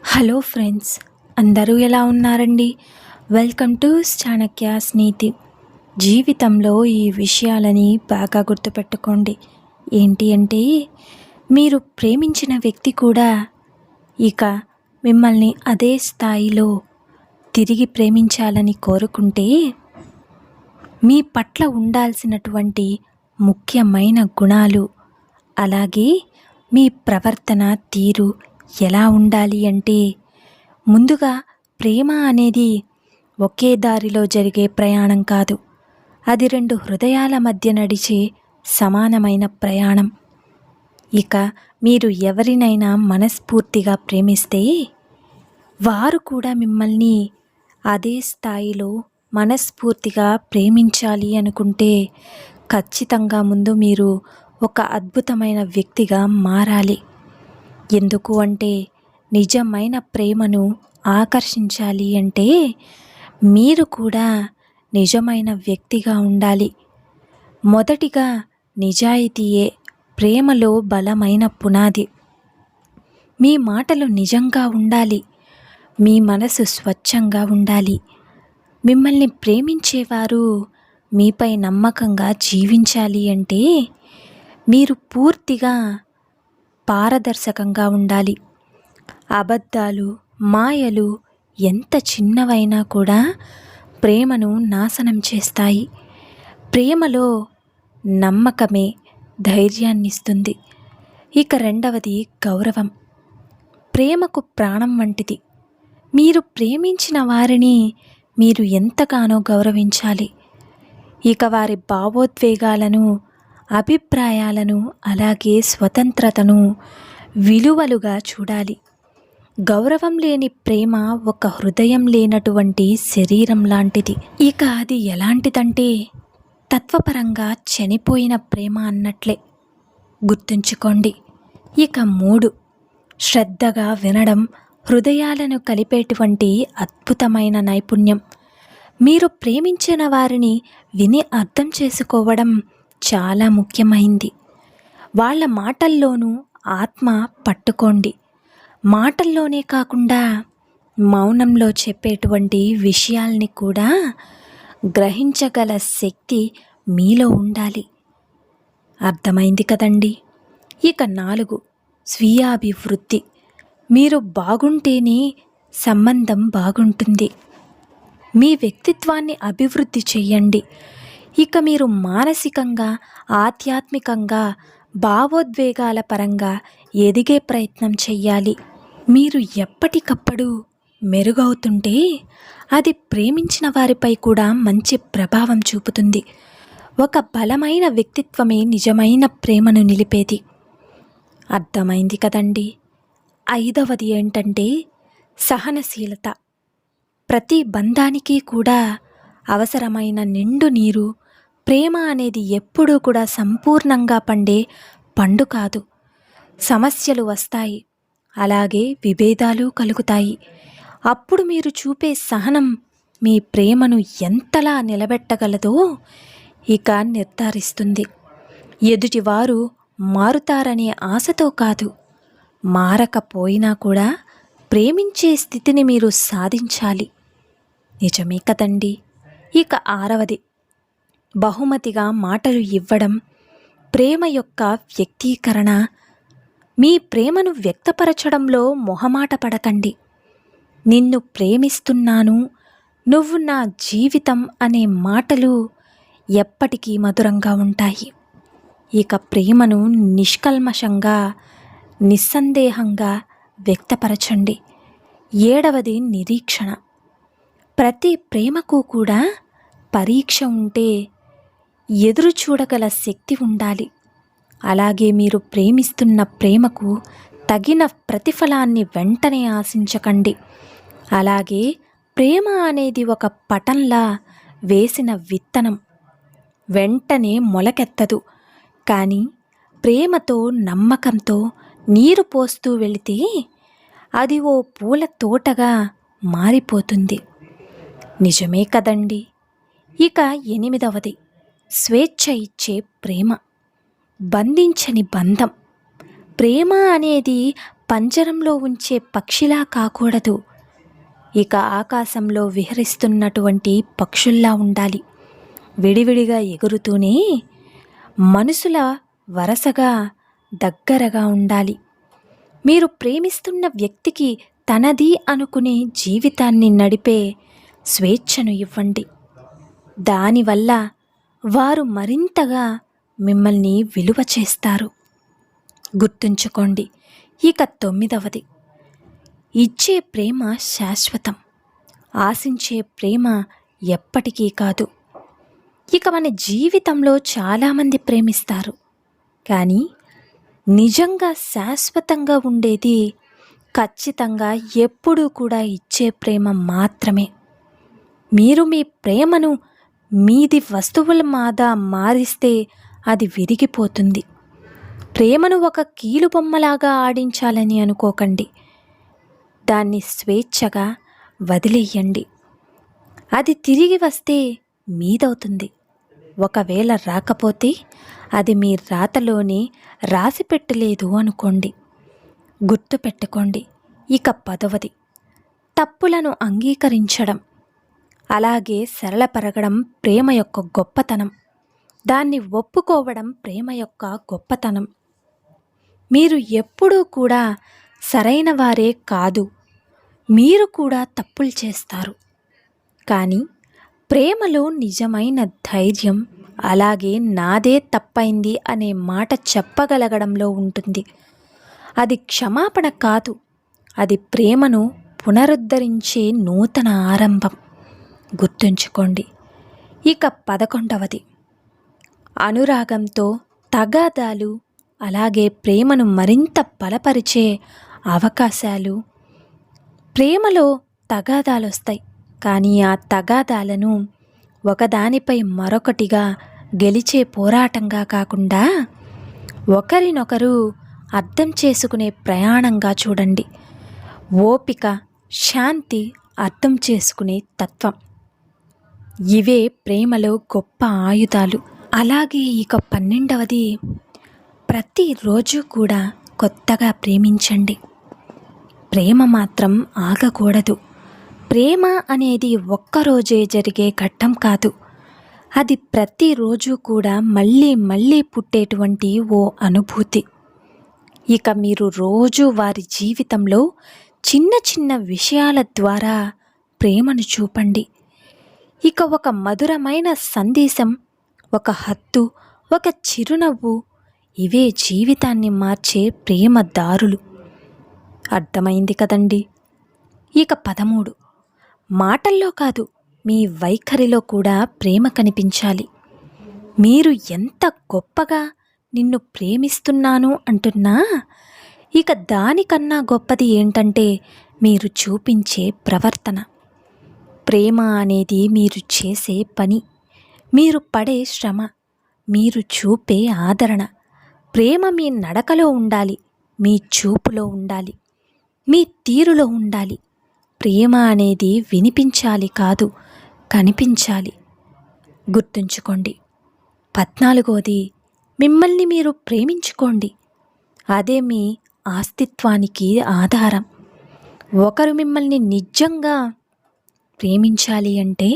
Hello friends, అందరూ ఎలా ఉన్నారండి? వెల్కమ్ టు చాణక్యాస్ నీతి. జీవితంలో ఈ విషయాలని బాగా గుర్తుపెట్టుకోండి. ఏంటి అంటే, మీరు ప్రేమించిన వ్యక్తి కూడా ఇక మిమ్మల్ని అదే స్థాయిలో తిరిగి ప్రేమించాలని కోరుకుంటే, మీ పట్ల ఉండాల్సినటువంటి ముఖ్యమైన గుణాలు, అలాగే మీ ప్రవర్తన తీరు ఎలా ఉండాలి అంటే, ముందుగా ప్రేమ అనేది ఒకే దారిలో జరిగే ప్రయాణం కాదు. అది రెండు హృదయాల మధ్య నడిచే సమానమైన ప్రయాణం. ఇక మీరు ఎవరినైనా మనస్ఫూర్తిగా ప్రేమిస్తే, వారు కూడా మిమ్మల్ని అదే స్థాయిలో మనస్ఫూర్తిగా ప్రేమించాలి అనుకుంటే, ఖచ్చితంగా ముందు మీరు ఒక అద్భుతమైన వ్యక్తిగా మారాలి. ఎందుకు అంటే, నిజమైన ప్రేమను ఆకర్షించాలి అంటే మీరు కూడా నిజమైన వ్యక్తిగా ఉండాలి. మొదటిగా నిజాయితీయే ప్రేమలో బలమైన పునాది. మీ మాటలు నిజంగా ఉండాలి. మీ మనసు స్వచ్ఛంగా ఉండాలి. మిమ్మల్ని ప్రేమించేవారు మీపై నమ్మకంగా జీవించాలి అంటే మీరు పూర్తిగా పారదర్శకంగా ఉండాలి. అబద్ధాలు, మాయలు ఎంత చిన్నవైనా కూడా ప్రేమను నాశనం చేస్తాయి. ప్రేమలో నమ్మకమే ధైర్యాన్నిస్తుంది. ఇక రెండవది గౌరవం. ప్రేమకు ప్రాణం వంటిది. మీరు ప్రేమించిన వారిని మీరు ఎంతగానో గౌరవించాలి. ఇక వారి భావోద్వేగాలను, అభిప్రాయాలను, అలాగే స్వతంత్రతను విలువలుగా చూడాలి. గౌరవం లేని ప్రేమ ఒక హృదయం లేనటువంటి శరీరం లాంటిది. ఇక అది ఎలాంటిదంటే, తత్వపరంగా చనిపోయిన ప్రేమ అన్నట్లే. గుర్తుంచుకోండి. ఇక 3, శ్రద్ధగా వినడం హృదయాలను కలిపేటువంటి అద్భుతమైన నైపుణ్యం. మీరు ప్రేమించిన వారిని విని అర్థం చేసుకోవడం చాలా ముఖ్యమైంది. వాళ్ళ మాటల్లోనూ ఆత్మ పట్టుకోండి. మాటల్లోనే కాకుండా మౌనంలో చెప్పేటువంటి విషయాల్ని కూడా గ్రహించగల శక్తి మీలో ఉండాలి. అర్థమైంది కదండి? ఇక 4, స్వీయాభివృద్ధి. మీరు బాగుంటేనే సంబంధం బాగుంటుంది. మీ వ్యక్తిత్వాన్ని అభివృద్ధి చెయ్యండి. ఇక మీరు మానసికంగా, ఆధ్యాత్మికంగా, భావోద్వేగాల పరంగా ఎదిగే ప్రయత్నం చెయ్యాలి. మీరు ఎప్పటికప్పుడు మెరుగవుతుంటే అది ప్రేమించిన వారిపై కూడా మంచి ప్రభావం చూపుతుంది. ఒక బలమైన వ్యక్తిత్వమే నిజమైన ప్రేమను నిలిపేది. అర్థమైంది కదండి? 5వది ఏంటంటే, సహనశీలత. ప్రతి బంధానికి కూడా అవసరమైన నిండు నీరు. ప్రేమ అనేది ఎప్పుడూ కూడా సంపూర్ణంగా పండే పండు కాదు. సమస్యలు వస్తాయి, అలాగే విభేదాలు కలుగుతాయి. అప్పుడు మీరు చూపే సహనం మీ ప్రేమను ఎంతలా నిలబెట్టగలదో ఇక నిర్ధారిస్తుంది. ఎదుటివారు మారుతారనే ఆశతో కాదు, మారకపోయినా కూడా ప్రేమించే స్థితిని మీరు సాధించాలి. నిజమే కదండి? ఇక 6వది, బహుమతిగా మాటలు ఇవ్వడం. ప్రేమ యొక్క వ్యక్తీకరణ. మీ ప్రేమను వ్యక్తపరచడంలో మొహమాట పడకండి. నిన్ను ప్రేమిస్తున్నాను, నువ్వు నా జీవితం అనే మాటలు ఎప్పటికీ మధురంగా ఉంటాయి. ఇక ప్రేమను నిష్కల్మషంగా, నిస్సందేహంగా వ్యక్తపరచండి. 7వది, నిరీక్షణ. ప్రతి ప్రేమకు కూడా పరీక్ష ఉంటే ఎదురు చూడగల శక్తి ఉండాలి. అలాగే మీరు ప్రేమిస్తున్న ప్రేమకు తగిన ప్రతిఫలాన్ని వెంటనే ఆశించకండి. అలాగే ప్రేమ అనేది ఒక పటంలా వేసిన విత్తనం. వెంటనే మొలకెత్తదు. కానీ ప్రేమతో, నమ్మకంతో నీరు పోస్తూ వెళితే అది ఓ పూల తోటగా మారిపోతుంది. నిజమే కదండి? ఇక 8వది, స్వేచ్ఛ ఇచ్చే ప్రేమ. బంధించని బంధం. ప్రేమ అనేది పంజరంలో ఉంచే పక్షిలా కాకూడదు. ఇక ఆకాశంలో విహరిస్తున్నటువంటి పక్షుల్లా ఉండాలి. విడివిడిగా ఎగురుతూనే మనుషుల వరసగా దగ్గరగా ఉండాలి. మీరు ప్రేమిస్తున్న వ్యక్తికి తనది అనుకునే జీవితాన్ని నడిపే స్వేచ్ఛను ఇవ్వండి. దానివల్ల వారు మరింతగా మిమ్మల్ని విలువ చేస్తారు. గుర్తుంచుకోండి. ఇక 9వది, ఇచ్చే ప్రేమ శాశ్వతం, ఆశించే ప్రేమ ఎప్పటికీ కాదు. ఇక మన జీవితంలో చాలామంది ప్రేమిస్తారు, కానీ నిజంగా శాశ్వతంగా ఉండేది ఖచ్చితంగా ఎప్పుడూ కూడా ఇచ్చే ప్రేమ మాత్రమే. మీరు మీ ప్రేమను మీది వస్తువుల మీద మారిస్తే అది విరిగిపోతుంది. ప్రేమను ఒక కీలుబొమ్మలాగా ఆడించాలని అనుకోకండి. దాన్ని స్వేచ్ఛగా వదిలేయండి. అది తిరిగి వస్తే మీదవుతుంది. ఒకవేళ రాకపోతే అది మీ రాతలోనే రాసి పెట్టలేదు అనుకోండి. గుర్తుపెట్టుకోండి. ఇక 10వది, తప్పులను అంగీకరించడం, అలాగే సరళపరగడం ప్రేమ యొక్క గొప్పతనం. దాన్ని ఒప్పుకోవడం ప్రేమ యొక్క గొప్పతనం. మీరు ఎప్పుడూ కూడా సరైన వారే కాదు. మీరు కూడా తప్పులు చేస్తారు. కానీ ప్రేమలో నిజమైన ధైర్యం అలాగే నాదే తప్పైంది అనే మాట చెప్పగలగడంలో ఉంటుంది. అది క్షమాపణ కాదు, అది ప్రేమను పునరుద్ధరించే నూతన ఆరంభం. గుర్తుంచుకోండి. ఇక 11వది, అనురాగంతో తగాదాలు, అలాగే ప్రేమను మరింత బలపరిచే అవకాశాలు. ప్రేమలో తగాదాలు వస్తాయి, కానీ ఆ తగాదాలను ఒకదానిపై మరొకటిగా గెలిచే పోరాటంగా కాకుండా ఒకరినొకరు అర్థం చేసుకునే ప్రయాణంగా చూడండి. ఓపిక, శాంతి, అర్థం చేసుకునే తత్వం, ఇవే ప్రేమలో గొప్ప ఆయుధాలు. అలాగే ఇక 12వది, ప్రతిరోజు కూడా కొత్తగా ప్రేమించండి. ప్రేమ మాత్రం ఆగకూడదు. ప్రేమ అనేది ఒక్కరోజే జరిగే ఘట్టం కాదు. అది ప్రతిరోజు కూడా మళ్ళీ మళ్ళీ పుట్టేటువంటి ఓ అనుభూతి. ఇక మీరు రోజు వారి జీవితంలో చిన్న చిన్న విషయాల ద్వారా ప్రేమను చూపండి. ఇక ఒక మధురమైన సందేశం, ఒక హద్దు, ఒక చిరునవ్వు, ఇవే జీవితాన్ని మార్చే ప్రేమ దారులు. అర్థమైంది కదండి. ఇక 13, మాటల్లో కాదు మీ వైఖరిలో కూడా ప్రేమ కనిపించాలి. మీరు ఎంత గొప్పగా నిన్ను ప్రేమిస్తున్నాను అంటున్నా, ఇక దానికన్నా గొప్పది ఏంటంటే మీరు చూపించే ప్రవర్తన. ప్రేమ అనేది మీరు చేసే పని, మీరు పడే శ్రమ, మీరు చూపే ఆదరణ. ప్రేమ మీ నడకలో ఉండాలి, మీ చూపులో ఉండాలి, మీ తీరులో ఉండాలి. ప్రేమ అనేది వినిపించాలి కాదు, కనిపించాలి. గుర్తుంచుకోండి. 14వది, మిమ్మల్ని మీరు ప్రేమించుకోండి. అదే మీ అస్తిత్వానికి ఆధారం. ఒకరు మిమ్మల్ని నిజంగా ప్రేమించాలి అంటే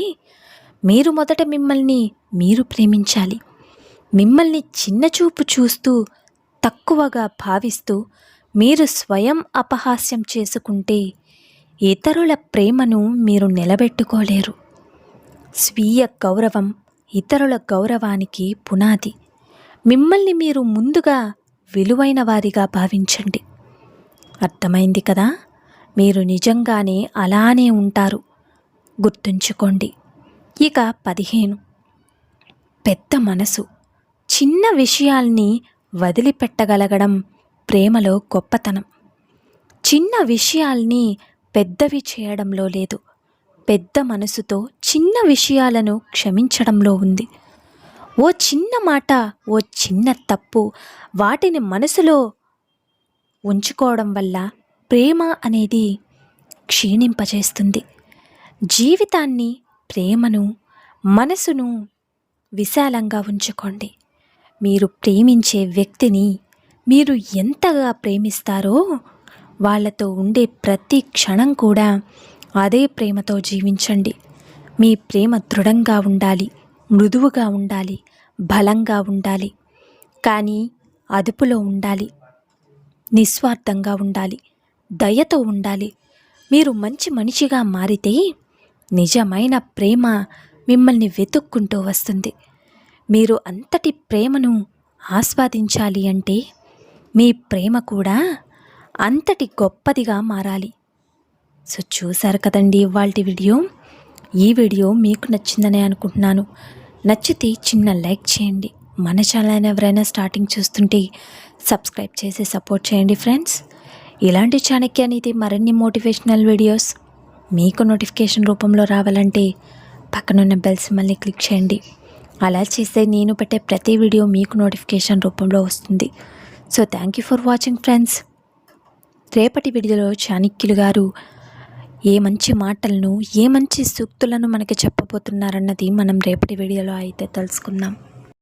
మీరు మొదట మిమ్మల్ని మీరు ప్రేమించాలి. మిమ్మల్ని చిన్నచూపు చూస్తూ, తక్కువగా భావిస్తూ మీరు స్వయం అపహాస్యం చేసుకుంటే ఇతరుల ప్రేమను మీరు నిలబెట్టుకోలేరు. స్వీయ గౌరవం ఇతరుల గౌరవానికి పునాది. మిమ్మల్ని మీరు ముందుగా విలువైన వారిగా భావించండి. అర్థమైంది కదా. మీరు నిజంగానే అలానే ఉంటారు. గుర్తుంచుకోండి. ఇక 15, పెద్ద మనసు. చిన్న విషయాల్ని వదిలిపెట్టగలగడం ప్రేమలో గొప్పతనం. చిన్న విషయాల్ని పెద్దవి చేయడంలో లేదు, పెద్ద మనసుతో చిన్న విషయాలను క్షమించడంలో ఉంది. ఓ చిన్న మాట, ఓ చిన్న తప్పు, వాటిని మనసులో ఉంచుకోవడం వల్ల ప్రేమ అనేది క్షీణింపజేస్తుంది. జీవితాన్ని, ప్రేమను, మనసును విశాలంగా ఉంచుకోండి. మీరు ప్రేమించే వ్యక్తిని మీరు ఎంతగా ప్రేమిస్తారో వాళ్ళతో ఉండే ప్రతి క్షణం కూడా అదే ప్రేమతో జీవించండి. మీ ప్రేమ దృఢంగా ఉండాలి, మృదువుగా ఉండాలి, బలంగా ఉండాలి, కానీ అదుపులో ఉండాలి, నిస్వార్థంగా ఉండాలి, దయతో ఉండాలి. మీరు మంచి మనిషిగా మారితే నిజమైన ప్రేమ మిమ్మల్ని వెతుక్కుంటూ వస్తుంది. మీరు అంతటి ప్రేమను ఆస్వాదించాలి అంటే మీ ప్రేమ కూడా అంతటి గొప్పదిగా మారాలి. సో చూశారు కదండి ఇవాల్టి వీడియో. ఈ వీడియో మీకు నచ్చిందని అనుకుంటున్నాను. నచ్చితే చిన్న లైక్ చేయండి. మన ఛానల్ ఎవరైనా స్టార్టింగ్ చూస్తుంటే సబ్స్క్రైబ్ చేసి సపోర్ట్ చేయండి ఫ్రెండ్స్. ఇలాంటి చాణక్య నీతి మరిన్ని మోటివేషనల్ వీడియోస్ మీకు నోటిఫికేషన్ రూపంలో రావాలంటే పక్కనున్న బెల్ సింబల్ని క్లిక్ చేయండి. అలా చేస్తే నేను పెట్టే ప్రతి వీడియో మీకు నోటిఫికేషన్ రూపంలో వస్తుంది. So thank you for watching friends. రేపటి వీడియోలో చాణక్యులు గారు ఏ మంచి మాటలను, ఏ మంచి సూక్తులను మనకి చెప్పబోతున్నారన్నది మనం రేపటి వీడియోలో అయితే తెలుసుకుందాం.